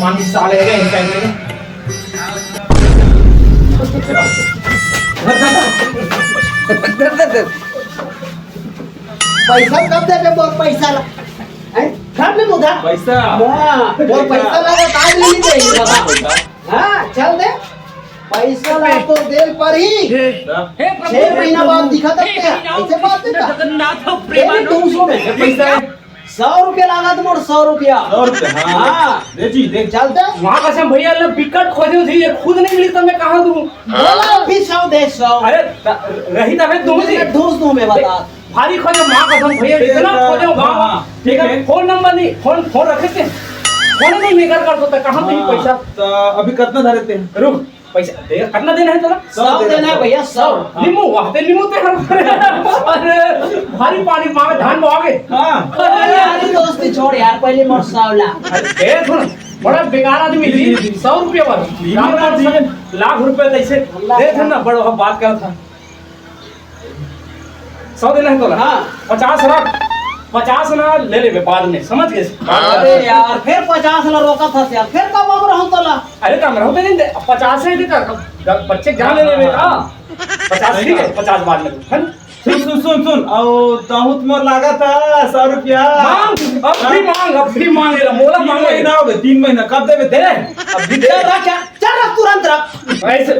मानी साले गए इनका इनके पैसा कब देबे बोल पैसा ला घर में मुदा पैसा हां बोल पैसा लगा आज नहीं देंगे बाबा हां चल दे पैसा ला तो देल पर ही 6 महीना बाद दिखा दे ऐसे बात नहीं जगन्नाथ प्रेमानंद 200 में पैसा 100 रुपया लगा तुम 100 रुपया 100 रुपये हां दे जी देख चलते वहां कसम भैया ने विकट खोजे थी ये खुद नहीं मिली तो मैं कहां दूं बोला भी 100 दे 100 अरे रही तब दूं जी ढूंढ दूं मैं बता भारी खोजे मां कसम भैया इतना खोजे गांव ठीक है फोन नंबर नहीं फोन रखे थे फोन नहीं मेकर कर तो कहां नहीं पैसा तो अभी कितना धरे थे रुक पैसा दे कितना देना है तेरा 100 देना है भैया 100 नींबू वास्ते नींबू ते अरे भारी पानी मां में धान बोगे हां अरे यार दोस्ती छोड़ यार पहले मोर 100 ला ए सुन बड़ा बेकार आदमी थी 100 रुपया वाला लाख रुपए कैसे देख ना बड़ा बात कर था 100 देना है तो हां 50 रख 50 ना ले ले बाद में समझ गए अरे यार फिर 50 ला रोका था यार फिर कब अब रहूं तो ला अरे कम रहो नहीं दे 50 से देता बच्चे जान ले ले हां 50 ठीक है 50 बाद में है सुन और ताहू तुम लगा था 100 रुपया मांग अब फ्री मांग ले मोला मांग महीना हो गए 3 महीना कब देवे दे अब दिक्कत रख चल रख तुरंत रख ऐसे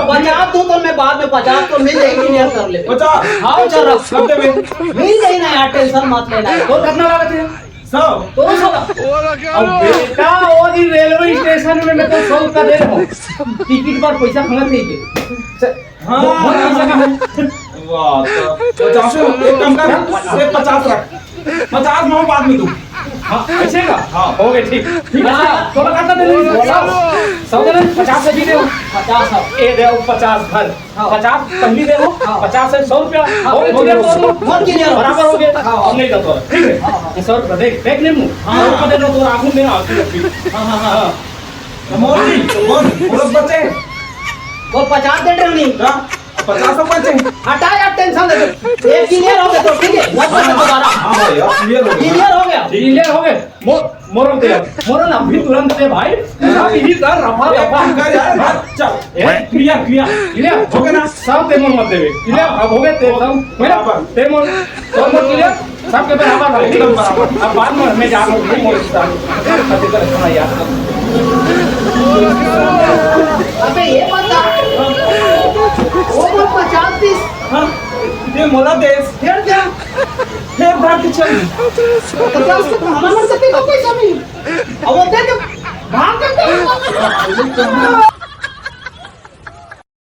50 दूं तो मैं बाद में 50 तो मिल जाएगी क्लियर कर ले 50 हां चल रख कब देवे मिल जाएगी ना यार टेंशन मत लेना तो कितना लगा थे 100 तो सो अब बेटा और ही रेलवे स्टेशन में मैं तो 100 का दे रहा हूं टिकट पर पैसा खंगा थे हाँ वाह तो 50 एक कम कर 50 रख 50 मैं बाद में दूं हां ऐसे का हाँ। हो गए ठीक ठीक है तो कितना दे 100 दे 50 से भी दे 50 ए दे 50 घर 50 पहली दे 50 से 100 रुपया हो गए मत क्लियर बराबर हो गया अब नहीं तो ठीक है 100 रुपया देख ले मुंह 100 रुपया दे दो तो आंखों में ना हां मोर बचे वो 50 दे रही हां 50 बचे हटा यार टेंशन दे एक क्लियर हो गया तो ठीक है मत बचे दोबारा हां भाई अब क्लियर हो गया क्लियर हो गया क्लियर हो गए मोरो दे मोरो ना अभी तुरंत दे भाई सब यही कर रफा रफा कर यार चल क्लियर हो गया ना सब ते मन मत देवे क्लियर अब हो गए ते सब मेरा ते मन सब क्लियर सब के बराबर भाई एकदम बराबर अब बाद में मैं जा रहा हूं मोर खातिर कर सुना यार अबे ये बता वो 50 30 हां ये मोला देश फिर क्या फिर भाग के चल 50 तो हमारा सकते तो पैसा नहीं अब वो दे के भाग के